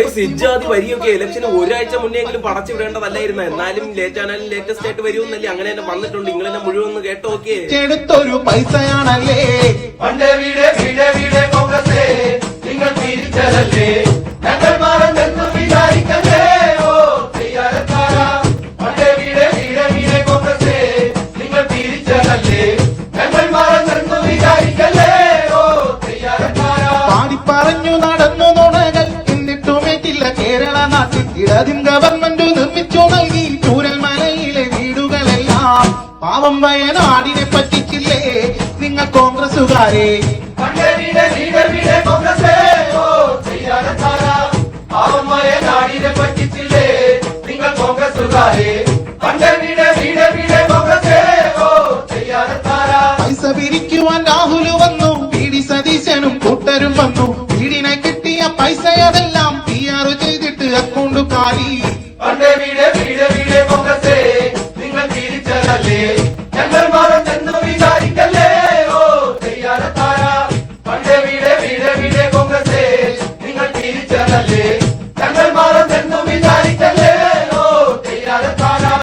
ഇജ്ജാതി വരിയൊക്കെ ഇലക്ഷന് ഒരാഴ്ച മുന്നെങ്കിലും പടച്ചു വിടേണ്ടതല്ലായിരുന്നു. എന്നാലും ലേറ്റാനാലും ലേറ്റസ്റ്റ് ആയിട്ട് വരുമെന്നല്ലേ അങ്ങനെ തന്നെ വന്നിട്ടുണ്ട്. നിങ്ങൾ തന്നെ മുഴുവൻ കേട്ടോ. ഓക്കെ, എടുത്തൊരു പൈസയാണല്ലേ പണ്ടേ വീട് വീട് വീട് കോൺഗ്രസേ നിങ്ങൾ തിരിച്ചതല്ലേ ഞങ്ങൾ മാറെന്ന് വിചാരിക്കല്ലേ ഓ ചെയ്യാറത്താര. പണ്ടേ വീട് വീട് വീട് കോൺഗ്രസേ നിങ്ങൾ തിരിച്ചതല്ലേ ഞങ്ങൾ മാറെന്ന് വിചാരിക്കല്ലേ ഓ ചെയ്യാറത്താര. പാടിപ്പറഞ്ഞു നടന്നു നുണകൾ എന്നിട്ടുമേറ്റില്ല കേരള നാട്ടിൽ ഇടതിൻ ഗവൺമെന്റ് നിർമ്മിച്ചു നൽകി ചൂരൽമലയിലെ വീടുകളെല്ലാം. പാവം വയനാടിനെ പറ്റിച്ചില്ലേ നിങ്ങൾ കോൺഗ്രസുകാരെ. പണ്ടേ വീട് വീട് വീട് കോൺഗ്രസേ ഓ ചെയ്യാറത്താര. പാവമായ നാടിനെ പറ്റിച്ചില്ലേ നിങ്ങൾ കോൺഗ്രസുകാരെ. പണ്ടേ വീട് വീട് വീട് കോൺഗ്രസേ ഓ ചെയ്യാറത്താര. പൈസ പിരിക്കുവാൻ രാഹുല് വന്നു, വി.ഡി. സതീശനും കൂട്ടരും വന്നു. വീടിനെ കിട്ടിയ പൈസ അതെല്ലാം PR ചെയ്തിട്ട് അക്കൗണ്ട് കാലി. പണ്ടേ വീട്